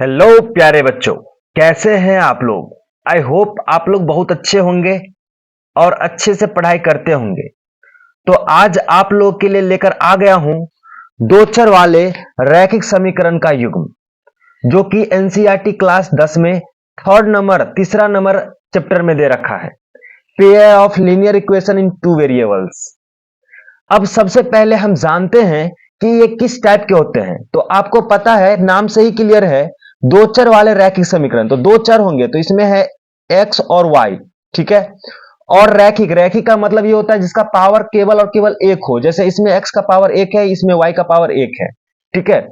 Hello प्यारे बच्चों, कैसे हैं आप लोग। आई होप आप लोग बहुत अच्छे होंगे और अच्छे से पढ़ाई करते होंगे। तो आज आप लोग के लिए लेकर आ गया हूं दो चर वाले रैखिक समीकरण का युग्म, जो कि एनसीईआरटी क्लास 10 में तीसरा नंबर चैप्टर में दे रखा है, pair of linear equation in two variables. अब सबसे पहले हम जानते हैं कि ये किस टाइप के होते हैं। तो आपको पता है, नाम से ही क्लियर है, दो चर वाले रैखिक समीकरण। तो दो चर होंगे तो इसमें है एक्स और वाई, ठीक है। और रैखिक रैखिक का मतलब ये होता है जिसका पावर केवल और केवल एक हो, जैसे इसमें एक्स का पावर एक है, इसमें वाई का पावर एक है, ठीक है।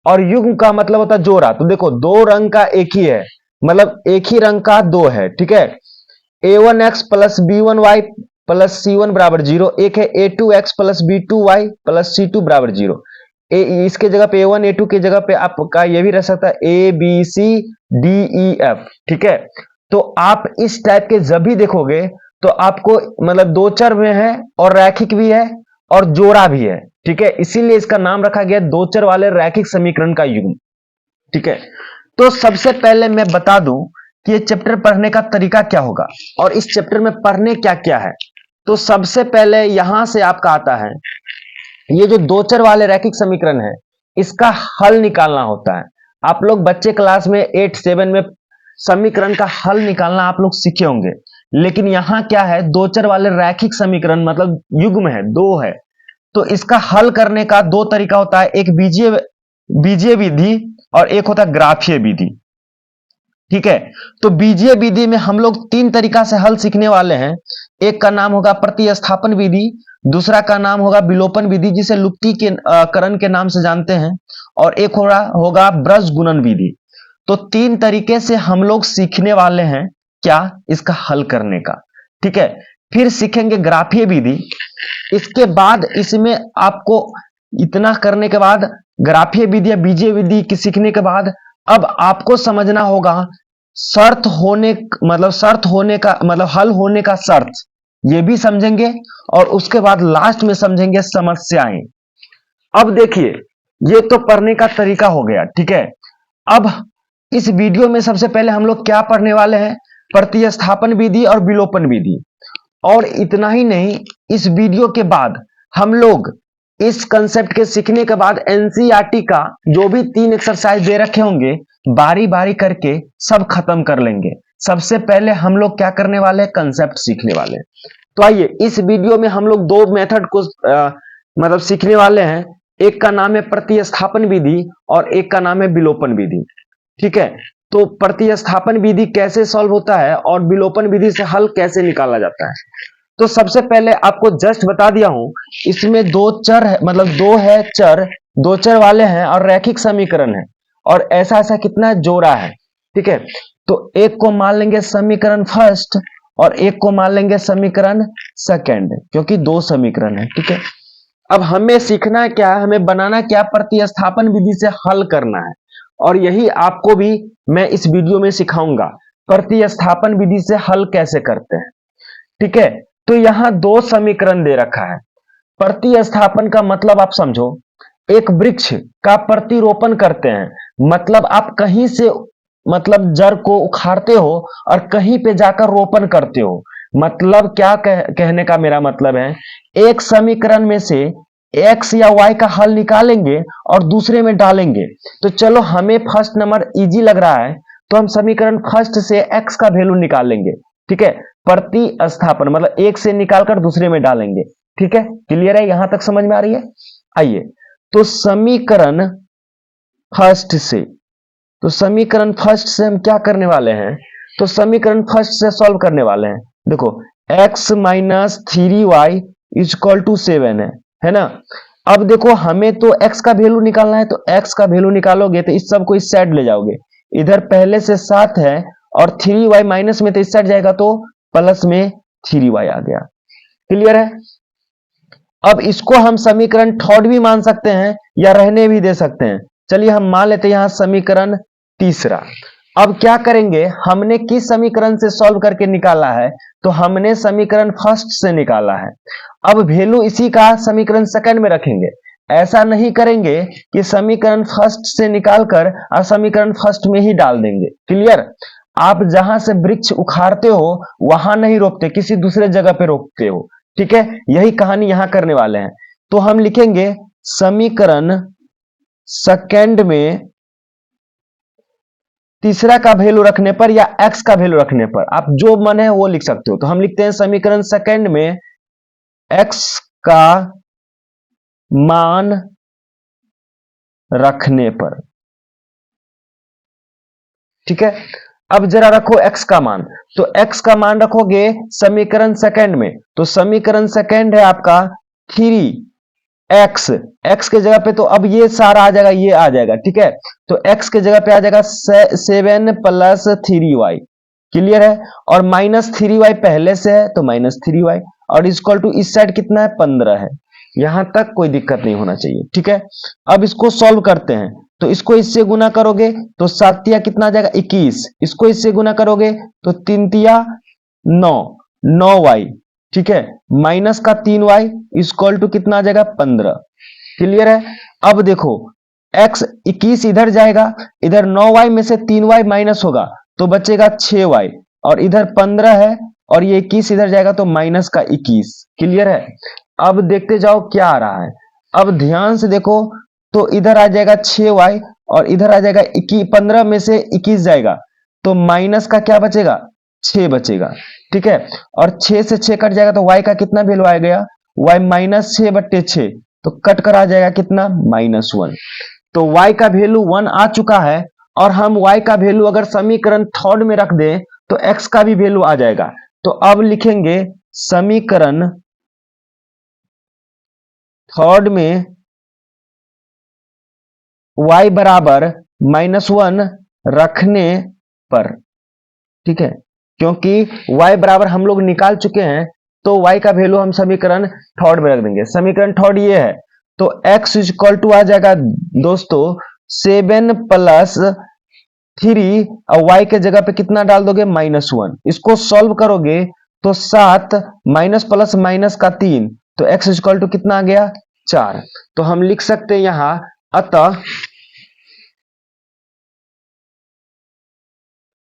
और युग्म का मतलब होता है जोड़ा। तो देखो, दो रंग का एक ही है, मतलब एक ही रंग का दो है, ठीक है। a1x plus b1y plus c1 बराबर जीरो। एक है a2x plus b2y plus c2 बराबर जीरो। इसके जगह पे a1 a2 की जगह पे आपका ये भी रह सकता है a b c d e f, ठीक है। तो आप इस टाइप के जब भी देखोगे तो आपको मतलब दो चर में है और रैखिक भी है और जोड़ा भी है, ठीक है। इसीलिए इसका नाम रखा गया दो चर वाले रैखिक समीकरण का युग्म, ठीक है। तो सबसे पहले मैं बता दूं कि ये चैप्टर पढ़ने का तरीका क्या होगा और इस चैप्टर में पढ़ने क्या क्या है। तो सबसे पहले यहां से आपका आता है, ये जो दो चर वाले रैखिक समीकरण है, इसका हल निकालना होता है। आप लोग बच्चे क्लास में 8 7 में समीकरण का हल निकालना आप लोग सीखे होंगे, लेकिन यहां क्या है, दो चर वाले रैखिक समीकरण मतलब युग्म है, दो है। तो इसका हल करने का दो तरीका होता है, एक बीजीय बीजीय विधि और एक होता है ग्राफीय विधि, ठीक है। तो बीजीय विधि में हम लोग तीन तरीका से हल सीखने वाले हैं। एक का नाम होगा प्रतिस्थापन विधि, दूसरा का नाम होगा विलोपन विधि जिसे लुप्ति के करण के नाम से जानते हैं, और एक होगा ब्रज गुणन विधि। तो तीन तरीके से हम लोग सीखने वाले हैं क्या, इसका हल करने का, ठीक है। फिर सीखेंगे ग्राफीय विधि। इसके बाद इसमें आपको इतना करने के बाद, ग्राफीय विधि या बीजीय विधि की सीखने के बाद, अब आपको समझना होगा शर्त होने का मतलब हल होने का शर्त, ये भी समझेंगे। और उसके बाद लास्ट में समझेंगे समस्याएं। अब देखिए, ये तो पढ़ने का तरीका हो गया, ठीक है। अब इस वीडियो में सबसे पहले हम लोग क्या पढ़ने वाले हैं, प्रतिस्थापन विधि और विलोपन विधि। और इतना ही नहीं, इस वीडियो के बाद हम लोग इस कंसेप्ट के सीखने के बाद एनसीईआरटी का जो भी 3 एक्सरसाइज दे रखे होंगे, बारी बारी करके सब खत्म कर लेंगे। सबसे पहले हम लोग क्या करने वाले हैं, कंसेप्ट सीखने वाले हैं। तो आइए, इस वीडियो में हम लोग दो मेथड को मतलब सीखने वाले हैं। एक का नाम है प्रतिस्थापन विधि और एक का नाम है विलोपन विधि, ठीक है। तो प्रतिस्थापन विधि कैसे सॉल्व होता है और विलोपन विधि से हल कैसे निकाला जाता है। तो सबसे पहले आपको जस्ट बता दिया हूं, इसमें दो चर है, मतलब दो है चर, दो चर वाले हैं और रैखिक समीकरण है, और ऐसा ऐसा कितना जोड़ा है, ठीक है। तो एक को मान लेंगे समीकरण फर्स्ट और एक को मान लेंगे समीकरण सेकंड, क्योंकि दो समीकरण है, ठीक है। अब हमें सीखना क्या है, हमें बनाना क्या, प्रतिस्थापन विधि से हल करना है। और यही आपको भी मैं इस वीडियो में सिखाऊंगा, प्रतिस्थापन विधि से हल कैसे करते हैं, ठीक है। तो यहां दो समीकरण दे रखा है। प्रतिस्थापन का मतलब आप समझो, एक वृक्ष का प्रतिरोपण करते हैं, मतलब आप कहीं से मतलब जड़ को उखाड़ते हो और कहीं पे जाकर रोपण करते हो। मतलब क्या कहने का मेरा मतलब है, एक समीकरण में से एक्स या वाई का हल निकालेंगे और दूसरे में डालेंगे। तो चलो, हमें फर्स्ट नंबर इजी लग रहा है, तो हम समीकरण फर्स्ट से एक्स का वैल्यू निकालेंगे, ठीक है। प्रतिस्थापन मतलब एक से निकालकर दूसरे में डालेंगे, ठीक है। क्लियर है, यहां तक समझ में आ रही है। आइए, तो समीकरण फर्स्ट से हम क्या करने वाले हैं, तो समीकरण फर्स्ट से सॉल्व करने वाले हैं। देखो, x minus 3y equal to 7 है ना। अब देखो, हमें तो x का वैल्यू निकालना है, तो x का वैल्यू निकालोगे तो इस सबको इस साइड ले जाओगे, इधर पहले से 7 है और 3y माइनस में तो इस साइड जाएगा तो प्लस में 3y आ गया। क्लियर है। अब इसको हम समीकरण थर्ड भी मान सकते हैं या रहने भी दे सकते हैं। चलिए हम मान लेते हैं यहां समीकरण तीसरा। अब क्या करेंगे, हमने किस समीकरण से सॉल्व करके निकाला है, तो हमने समीकरण फर्स्ट से निकाला है। अब वैल्यू इसी का समीकरण सेकंड में रखेंगे। ऐसा नहीं करेंगे कि समीकरण फर्स्ट से निकालकर और समीकरण फर्स्ट में ही डाल देंगे। क्लियर? आप जहां से वृक्ष उखाड़ते हो वहां नहीं रोपते, किसी दूसरे जगह पे रोपते हो। ठीक है, यही कहानी यहां करने वाले हैं। तो हम लिखेंगे समीकरण सेकंड में तीसरा का वैल्यू रखने पर या x का वैल्यू रखने पर, आप जो मन है वो लिख सकते हो। तो हम लिखते हैं समीकरण सेकंड में x का मान रखने पर। ठीक है, अब जरा रखो x का मान। तो x का मान रखोगे समीकरण सेकंड में, तो समीकरण सेकंड है आपका 3x, x के जगह पे तो अब ये सारा आ जाएगा, ये आ जाएगा। ठीक है, तो x के जगह पे आ जाएगा 7 + 3y। क्लियर है? और -3y पहले से है तो -3y, और इक्वल टू इस साइड कितना है 15 है। यहां तक कोई दिक्कत नहीं होना चाहिए। ठीक है, अब इसको सॉल्व करते हैं। तो इसको इससे गुना करोगे तो 7 या कितना आ जाएगा 21, इसको इससे गुना करोगे तो 3 तिया 9, 9y। ठीक है, माइनस का 3y इक्वल टू कितना आ जाएगा 15। क्लियर है? अब देखो x 21 इधर जाएगा, इधर 9y में से 3y माइनस होगा तो बचेगा 6y, और इधर 15 है और ये 21 इधर जाएगा तो माइनस का 21। क्लियर है? अब देखते जाओ क्या आ रहा है। अब ध्यान से देखो, तो इधर आ जाएगा 6y और इधर आ जाएगा 15 में से 21 जाएगा तो माइनस का क्या बचेगा 6 बचेगा। ठीक है, और 6 से 6 कट जाएगा तो y का कितना वैल्यू आ गया, y -6/6, तो कट कर आ जाएगा कितना -1। तो y का वैल्यू 1 आ चुका है, और हम y का वैल्यू अगर समीकरण थर्ड में रख दें तो x का भी वैल्यू आ जाएगा। तो अब लिखेंगे समीकरण थर्ड में y बराबर -1 रखने पर। ठीक है, क्योंकि y बराबर हम लोग निकाल चुके हैं तो y का वैल्यू हम समीकरण थर्ड में रख देंगे। समीकरण थर्ड ये है, तो x इक्वल टू आ जाएगा दोस्तों 7 + 3, और y के जगह पे कितना डाल दोगे -1। इसको सॉल्व करोगे तो 7 माइनस प्लस माइनस का 3, तो x इक्वल टू कितना आ गया 4। तो हम लिख सकते हैं यहां, अतः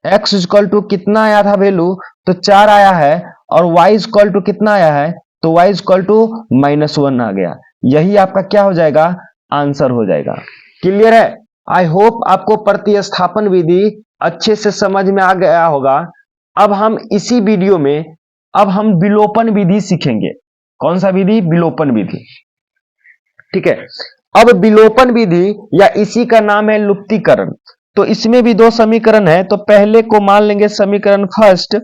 x इक्वल टू कितना आया था वैल्यू, तो 4 आया है, और y इक्वल टू कितना आया है, तो y इक्वल टू -1 आ गया। यही आपका क्या हो जाएगा, आंसर हो जाएगा। क्लियर है? आई होप आपको प्रतिस्थापन विधि अच्छे से समझ में आ गया होगा। अब हम इसी वीडियो में अब हम विलोपन विधि सीखेंगे। कौन सा विधि? विलोपन विधि। ठीक है, अब विलोपन विधि या इसी का नाम है लुप्तीकरण। तो इसमें भी दो समीकरण है, तो पहले को मान लेंगे समीकरण फर्स्ट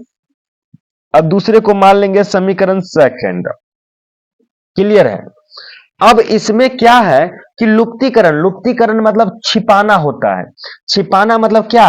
और दूसरे को मान लेंगे समीकरण सेकंड। क्लियर है? अब इसमें क्या है कि लुप्तीकरण, लुप्तीकरण मतलब छिपाना होता है। छिपाना मतलब क्या,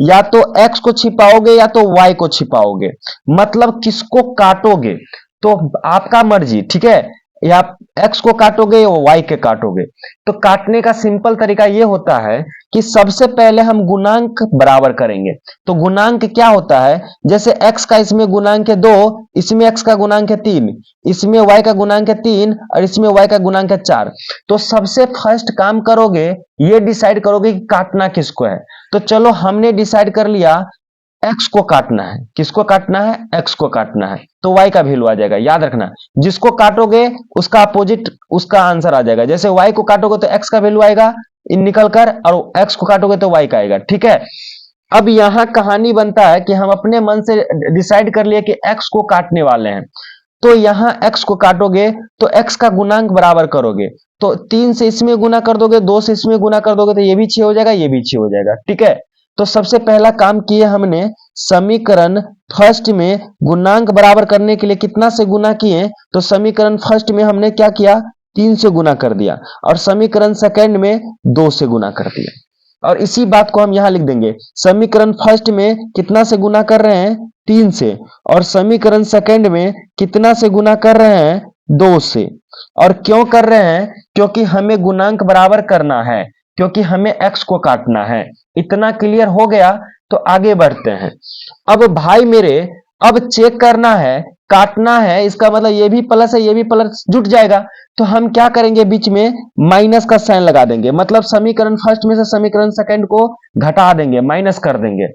या तो x को छिपाओगे या तो y को छिपाओगे, मतलब किसको काटोगे तो आपका मर्जी। ठीक है, या x को काटोगे या y के काटोगे। तो काटने का सिंपल तरीका यह होता है कि सबसे पहले हम गुणांक बराबर करेंगे। तो गुणांक क्या होता है, जैसे x का इसमें गुणांक है 2, इसमें x का गुणांक है 3, इसमें y का गुणांक है 3 और इसमें y का गुणांक है 4। तो सबसे फर्स्ट काम करोगे ये डिसाइड करोगे कि काटना किसको है। तो चलो हमने डिसाइड कर लिया x को काटना है। किसको काटना है? x को काटना है, तो y का वैल्यू आ जाएगा। याद रखना, जिसको काटोगे उसका अपोजिट उसका आंसर आ जाएगा। जैसे y को काटोगे तो x का वैल्यू आएगा इन निकल कर, और x को काटोगे तो y का आएगा। ठीक है, अब यहां कहानी बनता है कि हम अपने मन से डिसाइड कर लिए कि x को काटने वाले हैं। तो यहां x को काटोगे तो x का गुणांक बराबर करोगे, तो 3 से इसमें गुना कर दोगे, 2 से इसमें गुना कर दोगे, तो ये भी 6 हो जाएगा, ये भी 6 हो जाएगा। ठीक है, तो सबसे पहला काम किए हमने समीकरण फर्स्ट में गुणांक बराबर करने के लिए कितना से गुना किए, तो समीकरण फर्स्ट में हमने क्या किया 3 से गुना कर दिया, और समीकरण सेकंड में 2 से गुना कर दिया। और इसी बात को हम यहां लिख देंगे, समीकरण फर्स्ट में कितना से गुना कर रहे हैं 3 से, और समीकरण सेकंड में कितना से गुना कर रहे हैं 2 से। और क्यों कर रहे हैं, क्योंकि हमें गुणांक बराबर करना है, क्योंकि हमें x को काटना है। इतना क्लियर हो गया? तो आगे बढ़ते हैं। अब भाई मेरे, अब चेक करना है काटना है, इसका मतलब ये भी प्लस है, ये भी प्लस जुट जाएगा। तो हम क्या करेंगे, बीच में माइनस का साइन लगा देंगे, मतलब समीकरण फर्स्ट में से समीकरण सेकंड को घटा देंगे, माइनस कर देंगे।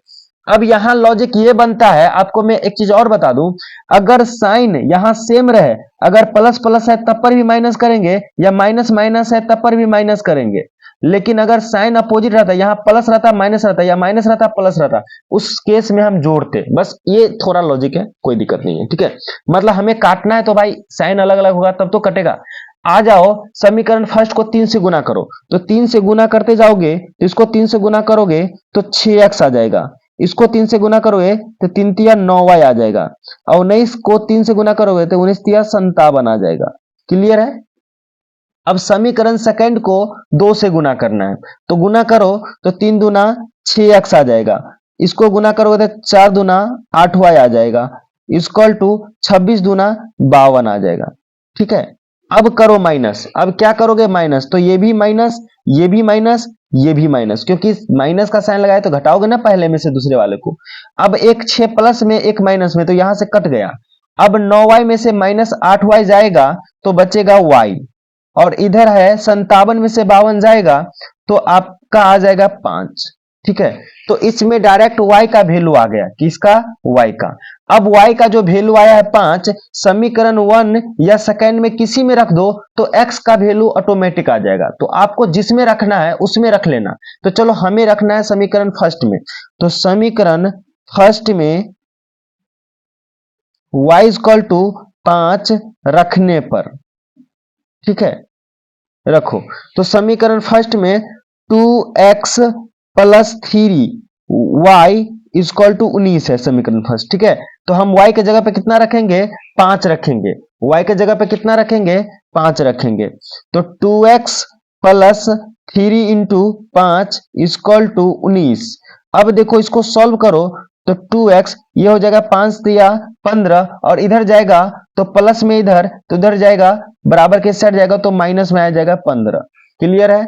अब यहां लॉजिक ये बनता है, आपको मैं एक चीज और बता दूं, अगर साइन यहां सेम रहे, अगर प्लस प्लस है तब पर भी माइनस करेंगे, या माइनस माइनस है तब पर भी माइनस करेंगे। लेकिन अगर साइन अपोजिट रहता, यहां प्लस रहता माइनस रहता, या माइनस रहता प्लस रहता, उस केस में हम जोड़ते। बस ये थोड़ा लॉजिक है, कोई दिक्कत नहीं है, ठीक है। मतलब हमें काटना है तो भाई साइन अलग अलग होगा तब तो कटेगा। आ जाओ, समीकरण फर्स्ट को 3 से गुना करो, तो 3 से गुना करते जाओगे तो इसको 3 से गुना करोगे तो 6x आ जाएगा, इसको 3 से गुना करोगे तो 3 तिया 9y आ जाएगा, और 19 को 3 से गुना करोगे तो 19 तिया 57 आ जाएगा। क्लियर है। अब समीकरण सेकंड को 2 से गुना करना है, तो गुना करो तो 3 दूना 6x आ जाएगा, इसको गुना करोगे तो 4 दूना 8y आ जाएगा, इक्वल टू 26 दूना 52 आ जाएगा। ठीक है। अब करो माइनस, अब क्या करोगे माइनस, तो ये भी माइनस, ये भी माइनस, ये भी माइनस, क्योंकि माइनस का साइन लगाए तो घटाओगे ना पहले में से दूसरे वाले को। अब एक 6 प्लस में एक माइनस में, तो यहां से कट गया। अब 9y में से माइनस 8y जाएगा तो बचेगा y, और इधर है 57 में से 52 जाएगा तो आपका आ जाएगा 5। ठीक है। तो इसमें डायरेक्ट y का वैल्यू आ गया, किसका, y का। अब y का जो वैल्यू आया है 5, समीकरण 1 या सेकंड में किसी में रख दो तो x का वैल्यू ऑटोमेटिक आ जाएगा। तो आपको जिसमें रखना है उसमें रख लेना। तो चलो हमें रखना है समीकरण फर्स्ट में, तो समीकरण फर्स्ट में y इक्वल टू 5 रखने पर, ठीक है, रखो। तो समीकरण फर्स्ट में 2x plus 3y equal to 19 है समीकरण फर्स्ट। ठीक है। तो हम y के जगह पे कितना रखेंगे, 5 रखेंगे, y के जगह पे कितना रखेंगे, 5 रखेंगे। तो 2x plus 3 into 5 equal to 19। अब देखो इसको सॉल्व करो तो 2x ये हो जाएगा 5 दिया 15, और इधर जाएगा तो प्लस में इधर, तो इधर जाएगा बराबर के साइड जाएगा तो माइनस में आ जाएगा 15। क्लियर है।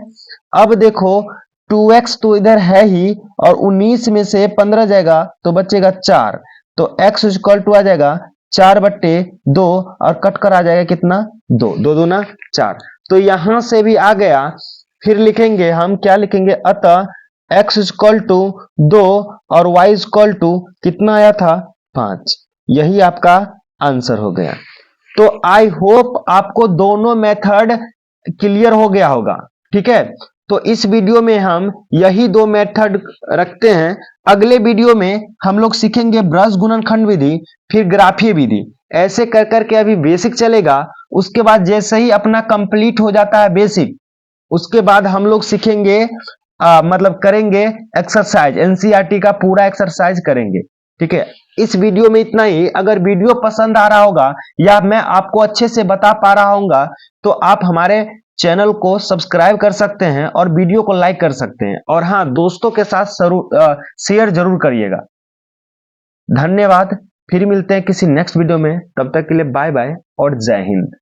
अब देखो 2x तो इधर है ही, और 19 में से 15 जाएगा तो बचेगा 4, तो x इक्वल टू आ जाएगा 4/2, और कट कर आ जाएगा कितना, 2, 2 दूना 4। तो यहां से भी आ गया। फिर लिखेंगे हम, क्या लिखेंगे, अतः x इक्वल टू 2 और y इक्वल टू कितना आया था, 5। यही आपका आंसर हो गया। तो आई होप आपको दोनों मेथड क्लियर हो गया होगा। ठीक है। तो इस वीडियो में हम यही दो मेथड रखते हैं। अगले वीडियो में हम लोग सीखेंगे ब्रश गुणनखंड विधि, फिर ग्राफीय विधि। ऐसे कर करके अभी बेसिक चलेगा, उसके बाद जैसे ही अपना कंप्लीट हो जाता है बेसिक, उसके बाद हम लोग सीखेंगे मतलब करेंगे एक्सरसाइज, एनसीईआरटी का पूरा एक्सरसाइज करेंगे। ठीक है। इस वीडियो में इतना ही। अगर वीडियो पसंद आ रहा होगा या मैं आपको अच्छे से बता पा रहा हूँगा तो आप हमारे चैनल को सब्सक्राइब कर सकते हैं और वीडियो को लाइक कर सकते हैं, और हाँ, दोस्तों के साथ शेयर जरूर करिएगा। धन्यवाद। फिर मिलते हैं किसी नेक्स्ट वीडियो में, तब तक के लिए बाय बाय और जय हिंद।